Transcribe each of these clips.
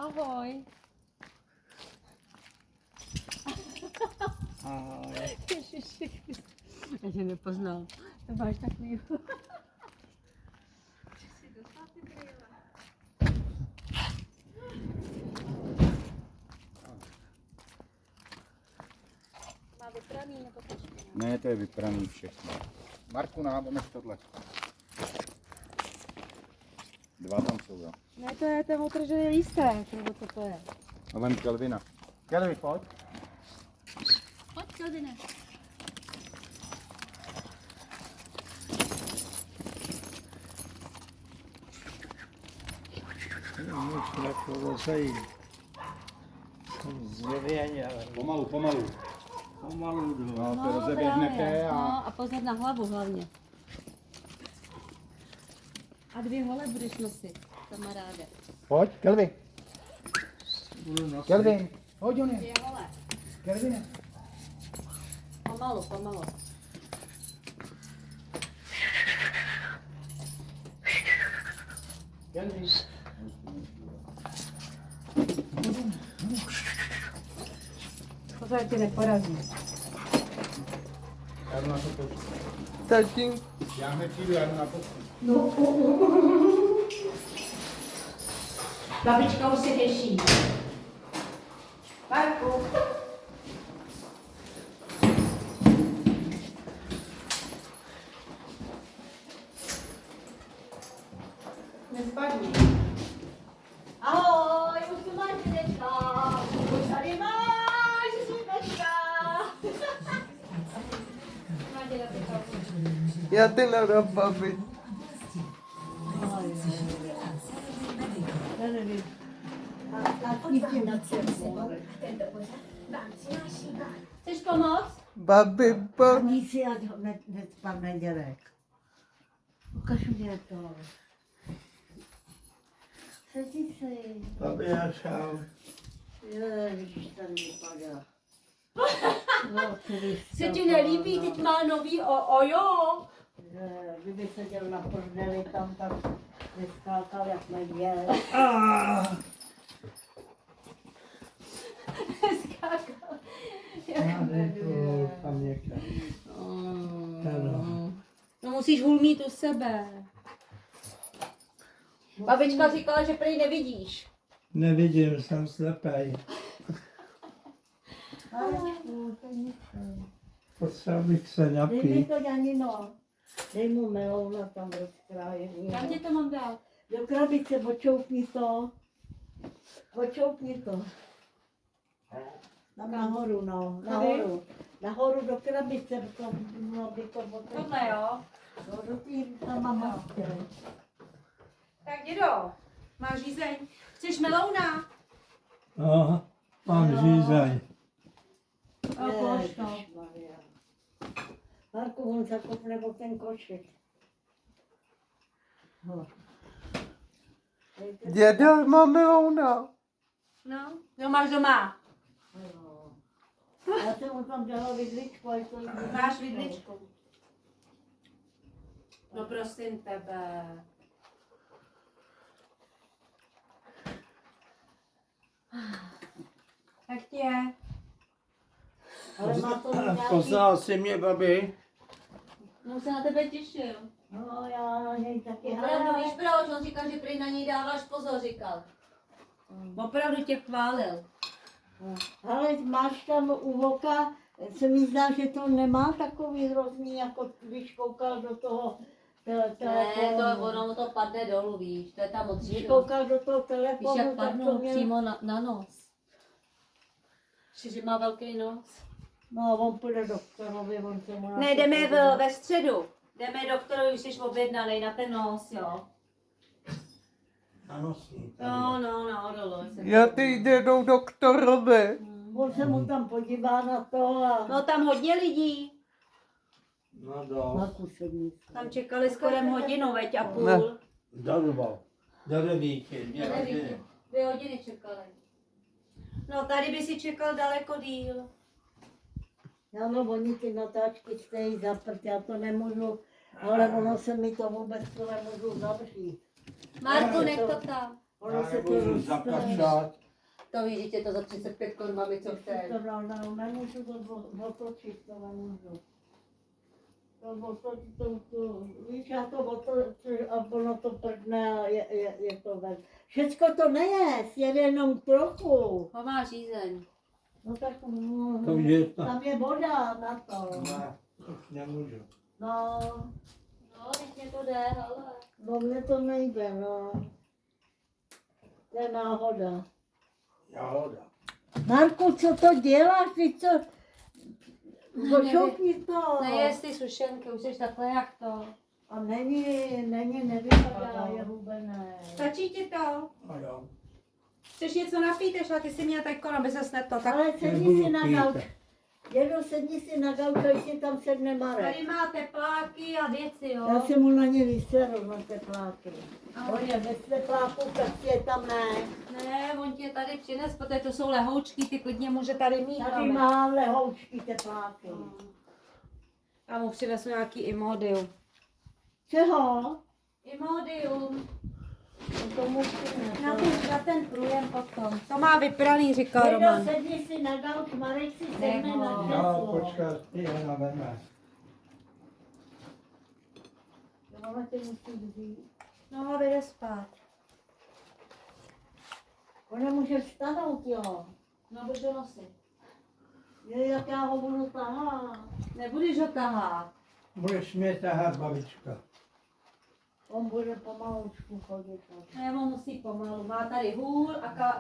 Ahoj. Ahoj. Ježiši, já tě nepoznal. To máš takový. Má vypraný nebo počkej? Ne, to je vypraný všechno. Marku, vemeš tohle. Dva tam jsou, jo. Ne, to je ten otržený lístek, nebo co to je? A vem Kelvina. Kelvin, pojď. Pojď, Kelvine. Musíme rozejít. Jsem zvěděl. Pomalu. Pomalu jdu. No, to rozeběhnete a... No, a pozor na hlavu hlavně. A 2 hole budeš nosit, kamaráde. Pojď, Kelvin. Budu nosit. Kelvin, pojď, Jony. 2 hole. Kelvine. Pomalu. Kelvin. Pozor, tě neporazí. Já jdu na to počít. Tatím. Já hned přijdu, já jdu na počít. Babička už se těší. Marku. Nespadni. Ahoj, už tu máš dědečka. Už tady máš dědečka. Máš dědečka. Já ty nedám, babi. Já nevím. Chceš pomoct? Babi, babi. Ani si ať ho nespadne dědek. Ukaž mě to. Sedí si. Babi, já šel. Ježiš, ten vypadá. No, Se ti nelíbí, teď má nový ojo. Kdyby seděl na prdeli tam, tak neskákal jak medvěd. Skákal. Já nejdu tam někam. No musíš hůl mít u sebe. Babička říkala, že prý nevidíš. Nevidím, jsem slepej. Potřeboval bych se Dej mi napít. to, Janino. Dej mu melouna tam rozkrájený. Kam tě to mám dát? Do krabice, počoupni to. Počoupni to. Tam nahoru, no. Nahoru. Nahoru do krabice, to mělo by to otevřít. Tohle jo. No, do tý, tam mám masky. Tak dědo, máš žízeň. Chceš melouna? No, mám žízeň. A ploš to. Ježišmarja. Marku, on zakopne o ten košek. No. Děda, mám melouna. No, jo máš doma. Já jsem mu tam dala vidličku, ale to Máš vidličku. No prosím tebe. Jak ti je? Ale má to nějaký... Poznal jsi mě, babi? No se na tebe těšil. No, já na něj taky. Opravdu víš proč? On říkal, že prý na něj dáváš pozor, říkal. Opravdu tě chválil. Ale máš tam u voka, se mi zdá, že to nemá takový hrozný, jako když koukal do toho Ne, telefonu. to ono to padne dolů, víš, to je tam Když odřízno. koukal do toho Víš, telefonu, jak tak to padnul měl... přímo na nos. Že má velký nos. No, on půjde doktorovi, on se mu... Ne, jdeme ve středu. Jdeme doktorovi, už jsi objednaný na ten nos, jo. Ano, No, dolů. Já ty jdu doktorovi. On se mu tam podívá na to a... No tam hodně lidí. No Na do. kušení. Tam čekali skoro hodinu, veď a půl. Ne. Do 9. 2 hodiny čekali. No tady by si čekal daleko díl. Ano, oni ty natáčky stojí za prd, já to nemůžu, ale ono se mi to vůbec to nemůžu zavřít. Marku, nech to tam. Ono Já se to nemůžu roste. zakašlat. To vidíte, to za 35 korun, babi, co chce. To no, nemůžu to otočit, to nemůžu. To otočit, víš, já to otočím a ono to prdne a je to ven. Všecko to nejest, je jenom trochu. Ho má žízeň. No tak To je to. tam je voda na to. Ne, už nemůžu. No, No, teď mě to jde, ale... no mně to nejde, no. To je náhoda. Jahoda. Marku, co to děláš? Ty co? Pošoupni to. Nejez ty sušenky, už jsi takhle jak to. A nevypadá, je hubené. Stačí ti to? A jo. Chceš něco napít, ale ty si měl teď aby ses neto. Tak Ale sedni Nebudu si na pít. gauč. Dědo, sedni si na gauč, až si tam sedne Marek. tady má tepláky a věci, jo. Já jsem mu na ně vyseru, na tepláky. Ahoj. On je bez tepláků, tak je tam ne. Ne, on ti je tady přines, protože to jsou lehoučky, ty klidně může tady mít. Tady má lehoučky tepláky. Já mu přinesu nějaký Imodium. Čeho? Imodium. No to mu přines. Na ten průjem potom. To má vypraný, říká Dědo, Roman. sedni si na gauč, Marek si sedne Nebo. na No, křeslo. počkat, ty ona veme. Ona tě musí vzít. No, vyjde spát. Ona může vstanout, jo. No, budu ho nosit. Je, jak já ho budu tahat. Nebudeš ho tahat. Budeš mě tahat, babička. On bude pomalučku chodit. Ne, on musí pomalu. Má tady hůl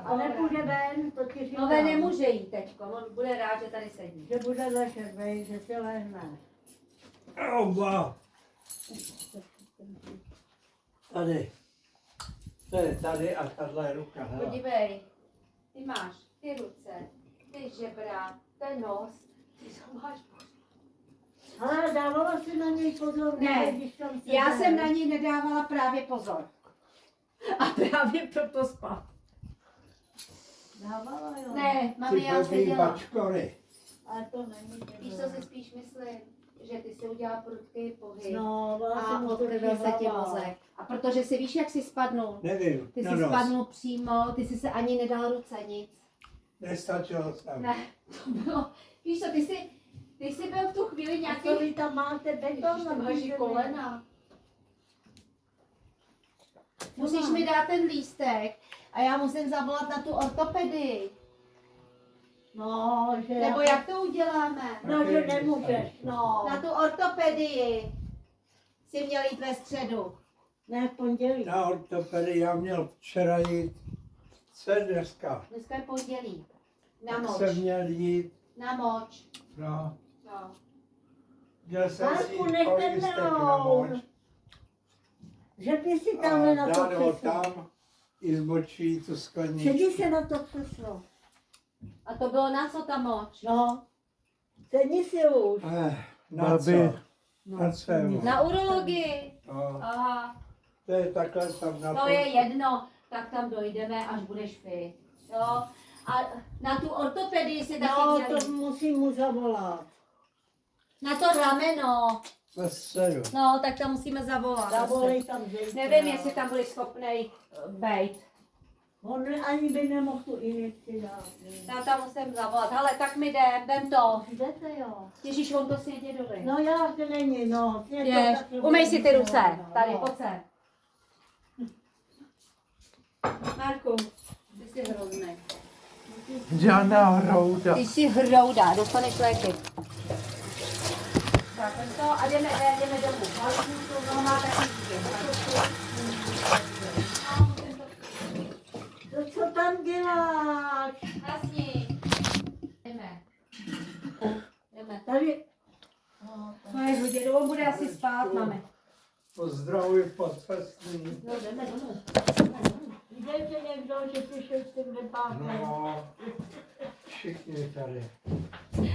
A nepůjde ven, to ti říkám. No, ven nemůže jít teďko. On bude rád, že tady sedí. Že bude ležet, vej, že se lehne. Oba. Tady. To je tady a tahle ruka. hele. Podívej, ty máš ty ruce, ty žebra, ten nos, ty to máš. Ale dávala si na něj pozor, Ne, když tam se Já jde. jsem na ní nedávala právě pozor. A právě proto spal. Dávala, jo. Ne, Ty mami, já blbý seděla. bačkory. Ale to není. Víš, co si spíš myslím? Že ty si udělala prudký pohyb. No, ona se A mu odkryl se ti hlava. mozek. A protože si víš, jak jsi spadnul? Nevím, Ty na jsi nos. spadnul přímo, ty jsi se ani nedal ruce, nic. Nestačilo jsem. Ne, to bylo, víš co, ty jsi byl v tu chvíli A nějaký... co vy tam máte beton? Tam na haží zemi? kolena. Musíš mi dát ten lístek a já musím zavolat na tu ortopedii. No, že... Nebo jak to uděláme? No, že nemůžeš, no. Na tu ortopedii jsi měl jít ve středu. Ne, v pondělí. Na ortopedii já měl včera jít. Co je dneska? Dneska je pondělí. Na moč. Jsem měl jít. Na moč. No. No. Měl jsem si Marku, jít nechte lístek mnou. na moč. Že ty si A tam na to dát ho křeslo. tam i zbočí tu Sedí skleničku. se na to křeslo. A to bylo na co ta moč? No. Sedni si už. Na Babi. co? Na co? Na urologii. No, Aha. to je takhle tam na To je jedno, tak tam dojdeme, až budeš fit. Jo? A na tu ortopedii si taky No, měl to jít. musím mu zavolat. Na to rameno. ve středu. No, tak tam musíme zavolat. Zavolej tam zítra. Nevím, jestli tam byli schopnej bejt. On ani by nemohl tu injekci dát. Já tam musím zavolat. Hele, tak mi vem to. Jdete, jo. Ježíš, on to si je dědovi. No já to není, no. Jež, umej si ty ruce. Tady, No. pojď sem. Marku, ty jsi hrozný. Žádná hrouda. Ty jsi hrouda, dostaneš léky. Tak, jdem to a jdeme domů. No, má taky To co tam děláš? Hasni. Jdeme. Jdeme. Tady. No je hodě, on bude asi spát, máme. Pozdravuji podcestný. No, jdeme domů. Jdete někdo, že ty šel s tím nepákem. No, všichni tady.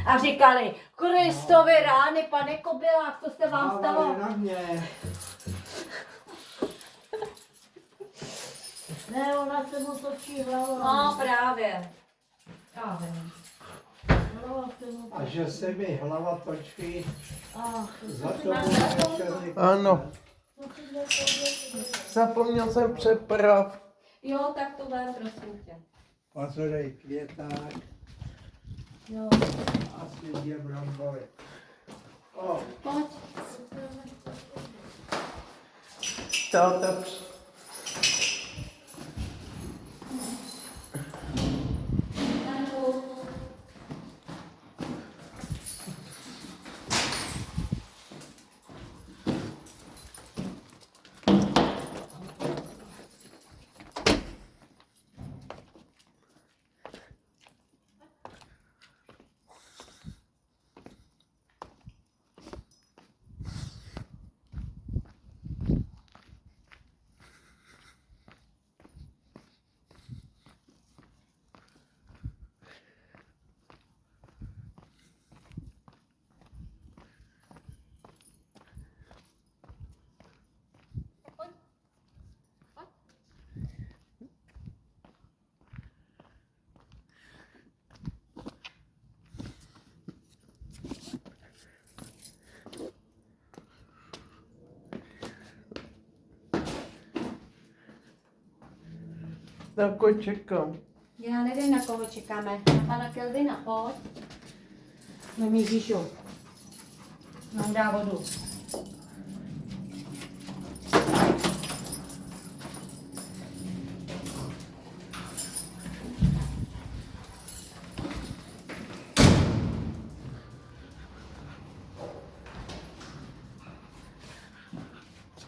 A říkali, Kristovi rány, pane Kobylák, co se vám stalo? Mávali na mě. Ne, ona se mu točí hlava. No, právě. Já vím. Hlava se mu A že se mi hlava točí, Ach, za to to si bude nepověděl. večerný Ano. koncert. To si nepověděl. Zapomněl jsem přeprav. Jo, tak to vem, prosím tě. Pazorej květák, Jo, asi 2 brambory. O, pojď. to Naru. na koho čekám. Já nevím, na koho čekáme. Na pana Kelvina, pojď. No Ježíšu. Nám dá vodu.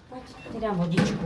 Pojď, ti dám vodičku.